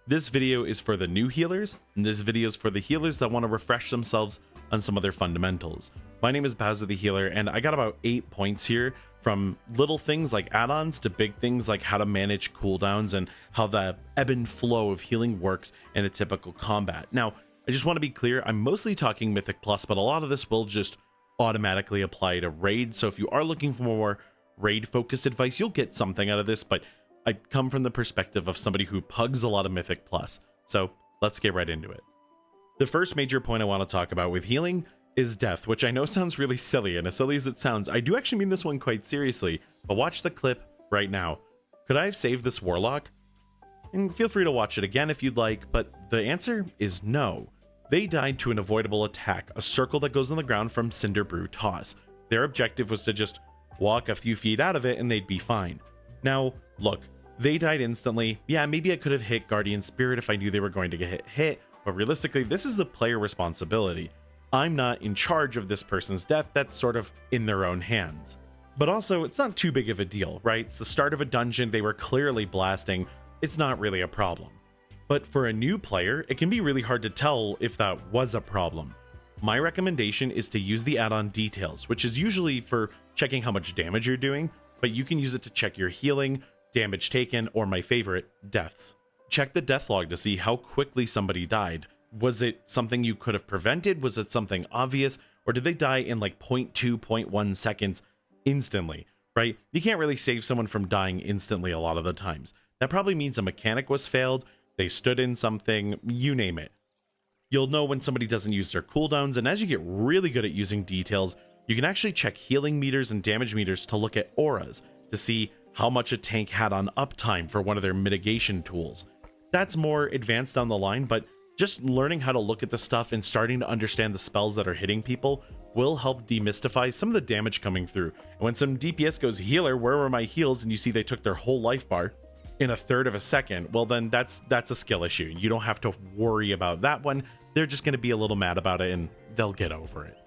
This video is for the new healers, and this video is for the healers that want to refresh themselves on some of their fundamentals. My name is Bowser the Healer, and I got about 8 points here, from little things like add-ons to big things like how to manage cooldowns and how the ebb and flow of healing works in a typical combat. Now, I just want to be clear, I'm mostly talking Mythic Plus, but a lot of this will just automatically apply to Raid, so if you are looking for more Raid-focused advice, you'll get something out of this, but I come from the perspective of somebody who pugs a lot of Mythic Plus, so let's get right into it. The first major point I want to talk about with healing is death, which I know sounds really silly, and as silly as it sounds, I do actually mean this one quite seriously, but watch the clip right now. Could I have saved this Warlock? And feel free to watch it again if you'd like, but the answer is no. They died to an avoidable attack, a circle that goes on the ground from Cinder Brew Toss. Their objective was to just walk a few feet out of it and they'd be fine. Now, look, they died instantly. Yeah, maybe I could have hit Guardian Spirit if I knew they were going to get hit, but realistically, this is the player responsibility. I'm not in charge of this person's death, that's sort of in their own hands. But also, it's not too big of a deal, right? It's the start of a dungeon, they were clearly blasting, it's not really a problem. But for a new player, it can be really hard to tell if that was a problem. My recommendation is to use the add-on details, which is usually for checking how much damage you're doing, but you can use it to check your healing, damage taken, or my favorite, deaths. Check the death log to see how quickly somebody died. Was it something you could have prevented? Was it something obvious? Or did they die in like 0.2, 0.1 seconds instantly, right? You can't really save someone from dying instantly a lot of the times. That probably means a mechanic was failed, they stood in something, you name it. You'll know when somebody doesn't use their cooldowns, and as you get really good at using details, you can actually check healing meters and damage meters to look at auras, to see how much a tank had on uptime for one of their mitigation tools. That's more advanced down the line, but just learning how to look at the stuff and starting to understand the spells that are hitting people will help demystify some of the damage coming through. And when some DPS goes, healer, where were my heals? And you see they took their whole life bar in a third of a second, well then that's a skill issue. You don't have to worry about that one. They're just going to be a little mad about it and they'll get over it.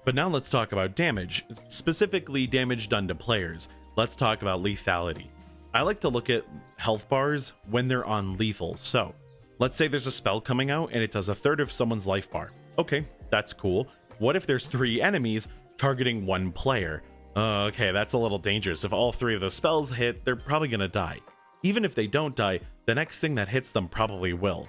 But now let's talk about damage, specifically damage done to players. Let's talk about lethality. I like to look at health bars when they're on lethal. So let's say there's a spell coming out and it does a third of someone's life bar. Okay, that's cool. What if there's 3 enemies targeting 1 player? Okay, that's a little dangerous. If all 3 of those spells hit, they're probably going to die. Even if they don't die, the next thing that hits them probably will.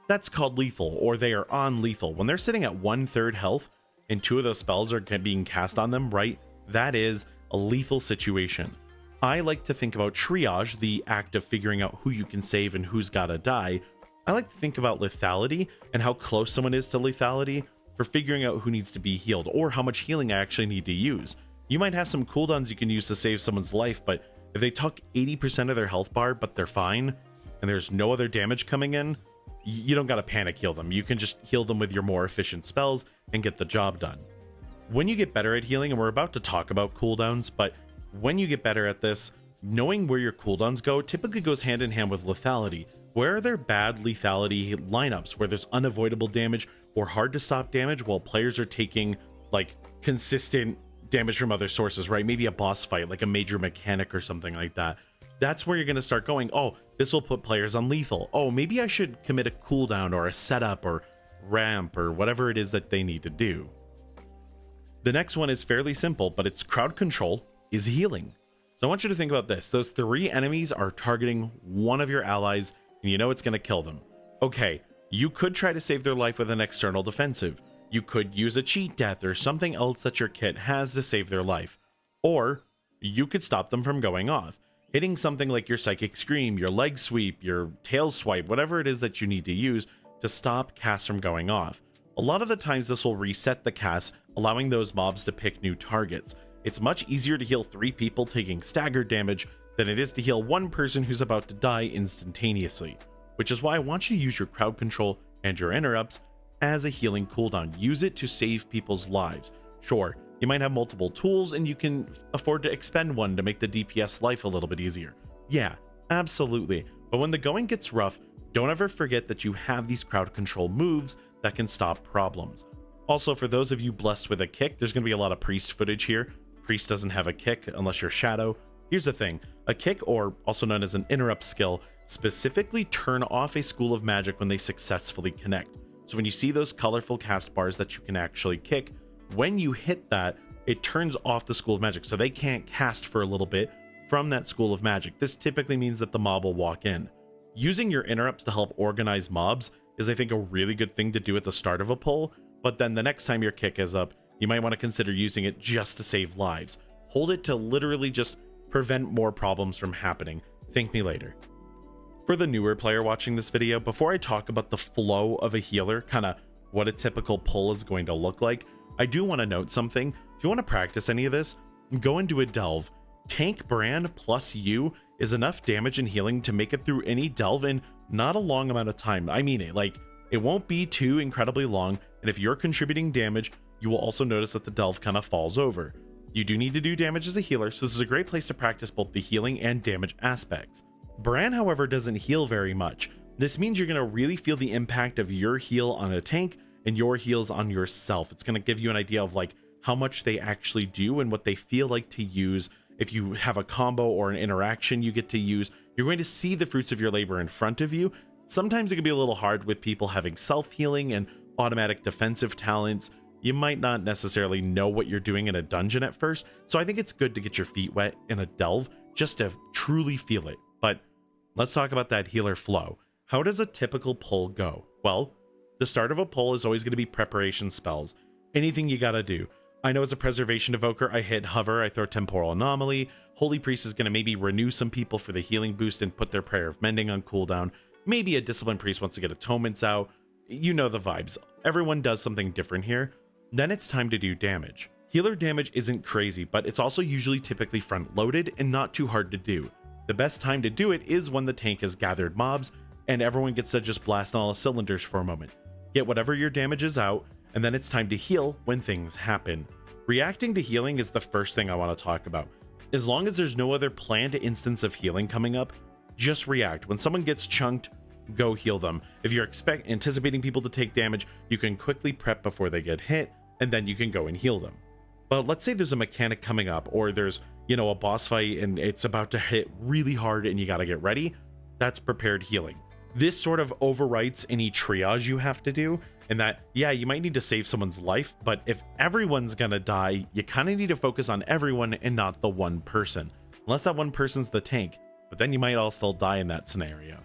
That's called lethal, or they are on lethal. When they're sitting at 1/3 health and 2 of those spells are being cast on them, right? That is a lethal situation. I like to think about triage, the act of figuring out who you can save and who's gotta die. I like to think about lethality and how close someone is to lethality for figuring out who needs to be healed or how much healing I actually need to use. You might have some cooldowns you can use to save someone's life, but if they took 80% of their health bar but they're fine and there's no other damage coming in, you don't gotta panic heal them. You can just heal them with your more efficient spells and get the job done. When you get better at healing, and we're about to talk about cooldowns, but when you get better at this, knowing where your cooldowns go typically goes hand in hand with lethality. Where are there bad lethality lineups where there's unavoidable damage or hard to stop damage while players are taking like consistent damage from other sources, right? Maybe a boss fight, like a major mechanic or something like that. That's where you're going to start going, oh, this will put players on lethal. Oh, maybe I should commit a cooldown or a setup or ramp or whatever it is that they need to do. The next one is fairly simple, but it's crowd control is healing. So I want you to think about this. Those 3 enemies are targeting one of your allies and you know it's going to kill them. Okay, you could try to save their life with an external defensive. You could use a cheat death or something else that your kit has to save their life. Or you could stop them from going off. Hitting something like your Psychic Scream, your Leg Sweep, your Tail Swipe, whatever it is that you need to use to stop casts from going off. A lot of the times this will reset the cast, allowing those mobs to pick new targets. It's much easier to heal 3 people taking staggered damage than it is to heal 1 person who's about to die instantaneously. Which is why I want you to use your crowd control and your interrupts as a healing cooldown. Use it to save people's lives. Sure, you might have multiple tools and you can afford to expend one to make the DPS life a little bit easier. Yeah, absolutely. But when the going gets rough, don't ever forget that you have these crowd control moves that can stop problems. Also, for those of you blessed with a kick, there's going to be a lot of priest footage here. Priest doesn't have a kick unless you're Shadow. Here's the thing, a kick, or also known as an interrupt skill, specifically turn off a school of magic when they successfully connect. So when you see those colorful cast bars that you can actually kick, when you hit that, it turns off the school of magic, so they can't cast for a little bit from that school of magic. This typically means that the mob will walk in. Using your interrupts to help organize mobs is, I think, a really good thing to do at the start of a pull, but then the next time your kick is up, you might want to consider using it just to save lives. Hold it to literally just prevent more problems from happening. Thank me later. For the newer player watching this video, before I talk about the flow of a healer, kind of what a typical pull is going to look like, I do want to note something. If you want to practice any of this, go and do a delve. Tank Bran plus you is enough damage and healing to make it through any delve in not a long amount of time. I mean it, like, it won't be too incredibly long, and if you're contributing damage, you will also notice that the delve kind of falls over. You do need to do damage as a healer, so this is a great place to practice both the healing and damage aspects. Bran, however, doesn't heal very much. This means you're going to really feel the impact of your heal on a tank and your heals on yourself. It's going to give you an idea of like how much they actually do and what they feel like to use. If you have a combo or an interaction you get to use, you're going to see the fruits of your labor in front of you. Sometimes it can be a little hard with people having self-healing and automatic defensive talents. You might not necessarily know what you're doing in a dungeon at first, so I think it's good to get your feet wet in a delve just to truly feel it. But let's talk about that healer flow. How does a typical pull go? Well, the start of a pull is always going to be preparation spells. Anything you gotta do. I know as a preservation evoker, I hit hover, I throw temporal anomaly. Holy Priest is going to maybe renew some people for the healing boost and put their prayer of mending on cooldown. Maybe a discipline priest wants to get atonements out. You know the vibes. Everyone does something different here. Then it's time to do damage. Healer damage isn't crazy, but it's also usually typically front loaded and not too hard to do. The best time to do it is when the tank has gathered mobs and everyone gets to just blast on all cylinders for a moment. Get whatever your damage is out, and then it's time to heal when things happen. Reacting to healing is the first thing I want to talk about. As long as there's no other planned instance of healing coming up, just react. When someone gets chunked, go heal them. If you're anticipating people to take damage, you can quickly prep before they get hit, and then you can go and heal them. But let's say there's a mechanic coming up, or there's, you know, a boss fight and it's about to hit really hard and you got to get ready. That's prepared healing. This sort of overwrites any triage you have to do, and that, yeah, you might need to save someone's life, but if everyone's gonna die, you kind of need to focus on everyone and not the one person. Unless that one person's the tank, but then you might all still die in that scenario.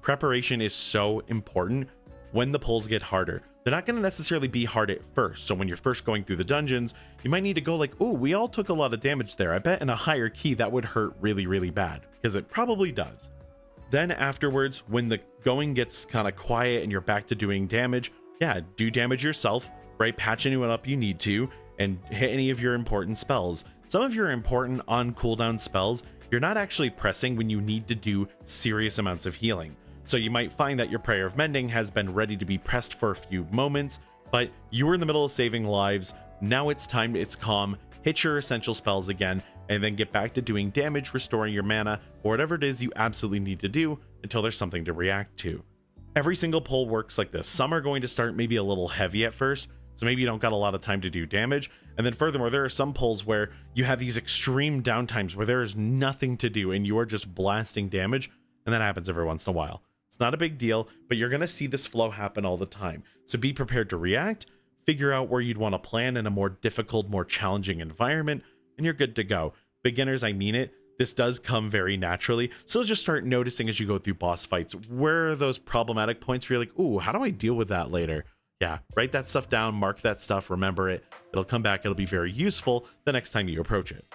Preparation is so important when the pulls get harder. They're not going to necessarily be hard at first, so when you're first going through the dungeons, you might need to go like, oh, we all took a lot of damage there. I bet in a higher key that would hurt really, really bad, because it probably does. Then afterwards, when the going gets kind of quiet and you're back to doing damage, yeah, do damage yourself, right? Patch anyone up you need to, and hit any of your important spells. Some of your important on cooldown spells, you're not actually pressing when you need to do serious amounts of healing. So you might find that your Prayer of Mending has been ready to be pressed for a few moments, but you were in the middle of saving lives. Now it's time, it's calm, hit your essential spells again, and then get back to doing damage, restoring your mana, or whatever it is you absolutely need to do until there's something to react to. Every single pull works like this. Some are going to start maybe a little heavy at first, so maybe you don't got a lot of time to do damage. And then furthermore, there are some pulls where you have these extreme downtimes where there is nothing to do and you are just blasting damage, and that happens every once in a while. It's not a big deal, but you're going to see this flow happen all the time. So be prepared to react, figure out where you'd want to plan in a more difficult, more challenging environment, and you're good to go. Beginners, I mean it. This does come very naturally, so just start noticing as you go through boss fights, where are those problematic points where you're like, ooh, how do I deal with that later? Yeah, write that stuff down, mark that stuff, remember it. It'll come back, it'll be very useful the next time you approach it.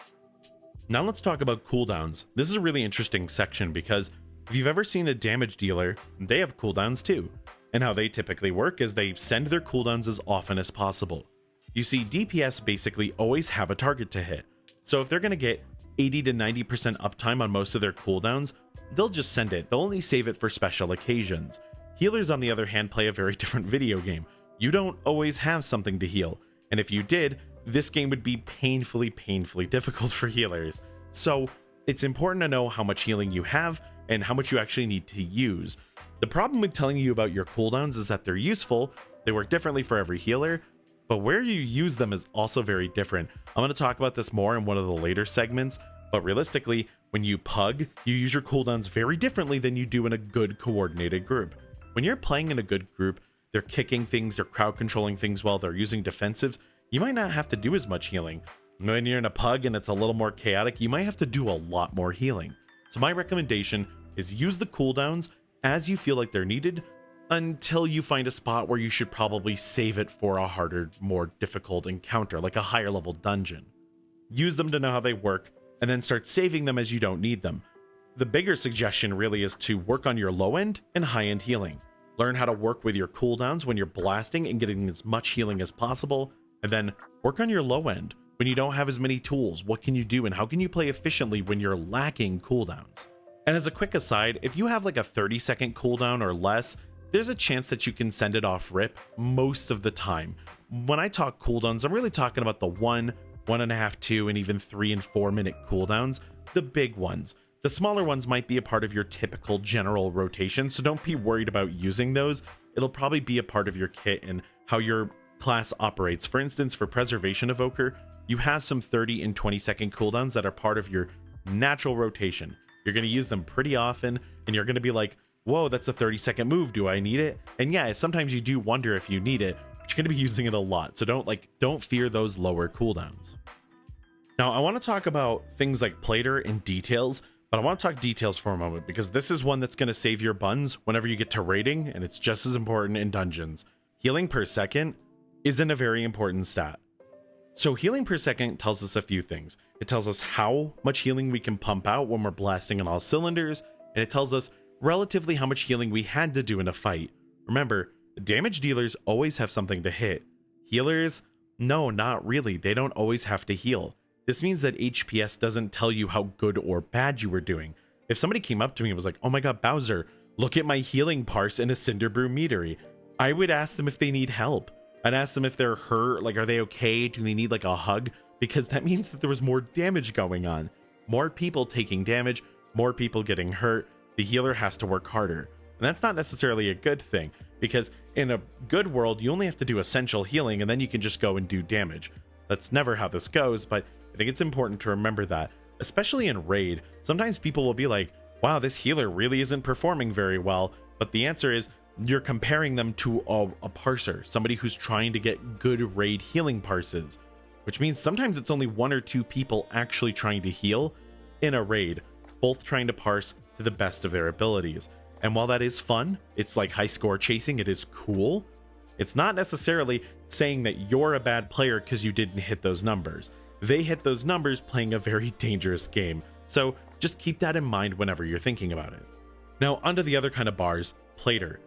Now let's talk about cooldowns. This is a really interesting section because if you've ever seen a damage dealer, they have cooldowns too. And how they typically work is they send their cooldowns as often as possible. You see, DPS basically always have a target to hit. So if they're going to get 80 to 90% uptime on most of their cooldowns, they'll just send it. They'll only save it for special occasions. Healers, on the other hand, play a very different video game. You don't always have something to heal. And if you did, this game would be painfully difficult for healers. So it's important to know how much healing you have and how much you actually need to use. The problem with telling you about your cooldowns is that they're useful, they work differently for every healer, but where you use them is also very different. I'm going to talk about this more in one of the later segments, But realistically, when you pug, you use your cooldowns very differently than you do in a good coordinated group. When you're playing in a good group, they're kicking things, they're crowd controlling things well, they're using defensives, you might not have to do as much healing. When you're in a pug and it's a little more chaotic, you might have to do a lot more healing. So my recommendation is use the cooldowns as you feel like they're needed, until you find a spot where you should probably save it for a harder, more difficult encounter, like a higher level dungeon. Use them to know how they work, and then start saving them as you don't need them. The bigger suggestion really is to work on your low end and high end healing. Learn how to work with your cooldowns when you're blasting and getting as much healing as possible, and then work on your low end. When you don't have as many tools, what can you do and how can you play efficiently when you're lacking cooldowns? And as a quick aside, if you have like a 30-second cooldown or less, there's a chance that you can send it off rip most of the time. When I talk cooldowns, I'm really talking about the 1, 1.5, 2, and even 3 and 4 minute cooldowns, the big ones. The smaller ones might be a part of your typical general rotation, so don't be worried about using those. It'll probably be a part of your kit and how your class operates. For instance, for Preservation Evoker, you have some 30 and 20-second cooldowns that are part of your natural rotation. You're going to use them pretty often, and you're going to be like, whoa, that's a 30-second move. Do I need it? And yeah, sometimes you do wonder if you need it, but you're going to be using it a lot. So don't fear those lower cooldowns. Now, I want to talk about things like Plater and details, but I want to talk details for a moment because this is one that's going to save your buns whenever you get to raiding, and it's just as important in dungeons. Healing per second isn't a very important stat. So healing per second tells us a few things. It tells us how much healing we can pump out when we're blasting on all cylinders, and it tells us relatively how much healing we had to do in a fight. Remember, damage dealers always have something to hit. Healers, no, not really. They don't always have to heal. This means that HPS doesn't tell you how good or bad you were doing. If somebody came up to me and was like, oh my god, Bowser, look at my healing parse in a Cinderbrew meadery, I would ask them if they need help. I'd ask them if they're hurt, like are they okay? Do they need like a hug? Because that means that there was more damage going on. More people taking damage, more people getting hurt. The healer has to work harder. And that's not necessarily a good thing, because in a good world, you only have to do essential healing and then you can just go and do damage. That's never how this goes, but I think it's important to remember that, especially in raid. Sometimes people will be like, wow, this healer really isn't performing very well, but the answer is you're comparing them to a parser, somebody who's trying to get good raid healing parses, which means sometimes it's only 1 or 2 people actually trying to heal in a raid, both trying to parse to the best of their abilities. And while that is fun, it's like high score chasing, it is cool, it's not necessarily saying that you're a bad player because you didn't hit those numbers. They hit those numbers playing a very dangerous game, so just keep that in mind whenever you're thinking about it. Now onto the other kind of bars, Plater.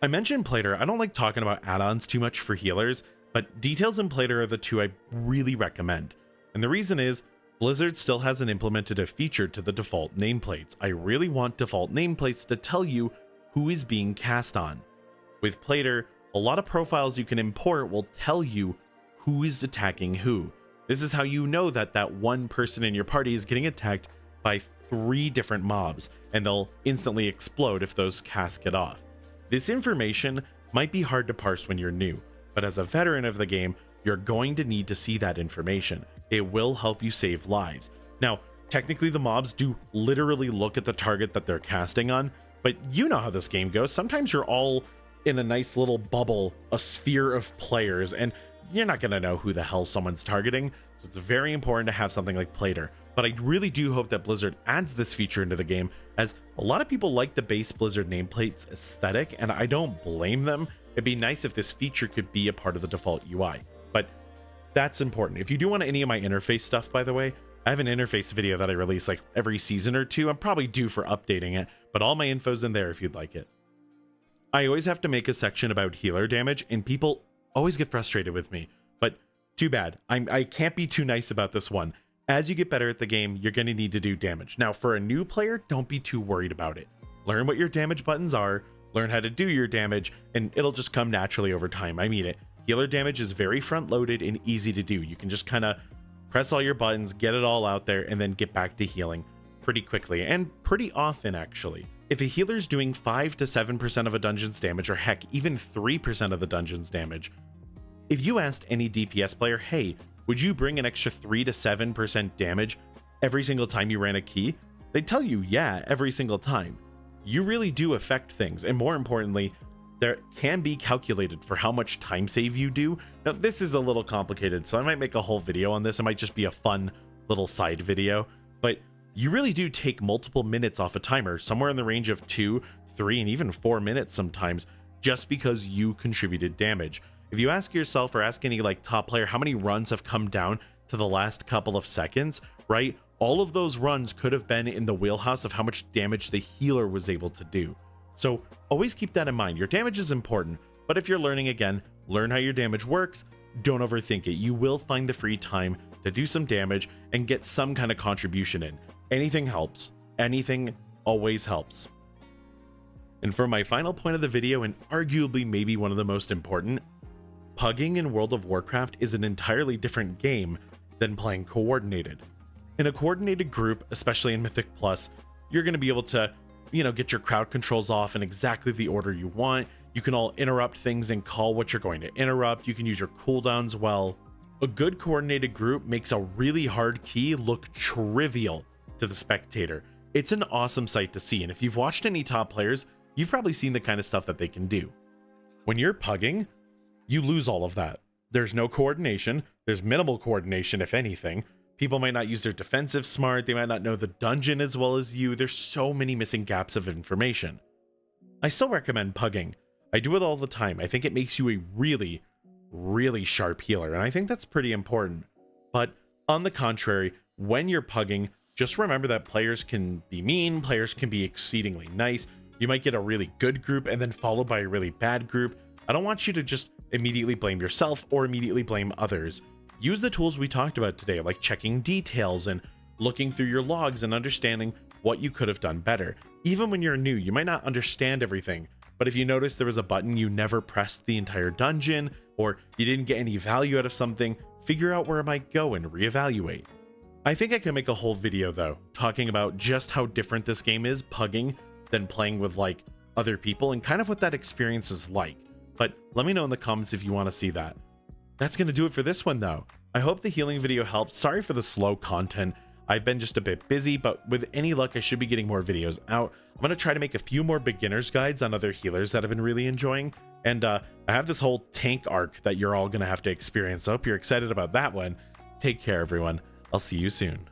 I mentioned Plater. I don't like talking about add-ons too much for healers, but details and Plater are the two I really recommend. And the reason is, Blizzard still hasn't implemented a feature to the default nameplates. I really want default nameplates to tell you who is being cast on. With Plater, a lot of profiles you can import will tell you who is attacking who. This is how you know that that one person in your party is getting attacked by 3 different mobs, and they'll instantly explode if those casts get off. This information might be hard to parse when you're new, but as a veteran of the game, you're going to need to see that information. It will help you save lives. Now, technically the mobs do literally look at the target that they're casting on, but you know how this game goes. Sometimes you're all in a nice little bubble, a sphere of players, and you're not going to know who the hell someone's targeting, so it's very important to have something like Plater. But I really do hope that Blizzard adds this feature into the game, as a lot of people like the base Blizzard nameplates aesthetic, and I don't blame them. It'd be nice if this feature could be a part of the default UI, but that's important. If you do want any of my interface stuff, by the way, I have an interface video that I release like every season or 2. I'm probably due for updating it, but all my info's in there if you'd like it. I always have to make a section about healer damage, and people always get frustrated with me, but too bad. I can't be too nice about this one. As you get better at the game, you're going to need to do damage. Now, for a new player, don't be too worried about it. Learn what your damage buttons are, learn how to do your damage, and it'll just come naturally over time. I mean it. Healer damage is very front-loaded and easy to do. You can just kind of press all your buttons, get it all out there, and then get back to healing pretty quickly, and pretty often, actually. If a healer's doing 5 to 7% of a dungeon's damage, or heck, even 3% of the dungeon's damage, if you asked any DPS player, hey, would you bring an extra 3 to 7% damage every single time you ran a key? They'd tell you, yeah, every single time. You really do affect things, and more importantly, there can be calculated for how much time save you do. Now, this is a little complicated, so I might make a whole video on this. It might just be a fun little side video, but you really do take multiple minutes off a timer, somewhere in the range of 2, 3, and even 4 minutes sometimes, just because you contributed damage. If you ask yourself or ask any like top player how many runs have come down to the last couple of seconds, right? All of those runs could have been in the wheelhouse of how much damage the healer was able to do. So always keep that in mind. Your damage is important, but if you're learning again, learn how your damage works. Don't overthink it. You will find the free time to do some damage and get some kind of contribution in. Anything helps. Anything always helps. And for my final point of the video, and arguably maybe one of the most important, pugging in World of Warcraft is an entirely different game than playing coordinated. In a coordinated group, especially in Mythic Plus, you're going to be able to, get your crowd controls off in exactly the order you want. You can all interrupt things and call what you're going to interrupt. You can use your cooldowns well. A good coordinated group makes a really hard key look trivial to the spectator. It's an awesome sight to see, and if you've watched any top players, you've probably seen the kind of stuff that they can do. When you're pugging, you lose all of that. There's no coordination. There's minimal coordination, if anything. People might not use their defensive smart. They might not know the dungeon as well as you. There's so many missing gaps of information. I still recommend pugging. I do it all the time. I think it makes you a really, really sharp healer, and I think that's pretty important. But on the contrary, when you're pugging, just remember that players can be mean, players can be exceedingly nice. You might get a really good group and then followed by a really bad group. I don't want you to just immediately blame yourself or immediately blame others. Use the tools we talked about today, like checking details and looking through your logs and understanding what you could have done better. Even when you're new, you might not understand everything, but if you notice there was a button you never pressed the entire dungeon, or you didn't get any value out of something, figure out where it might go and reevaluate. I think I can make a whole video though, talking about just how different this game is, pugging, than playing with like other people and kind of what that experience is like. But let me know in the comments if you want to see that. That's going to do it for this one though. I hope the healing video helped. Sorry for the slow content. I've been just a bit busy, but with any luck, I should be getting more videos out. I'm going to try to make a few more beginner's guides on other healers that I've been really enjoying. And I have this whole tank arc that you're all going to have to experience. I hope you're excited about that one. Take care, everyone. I'll see you soon.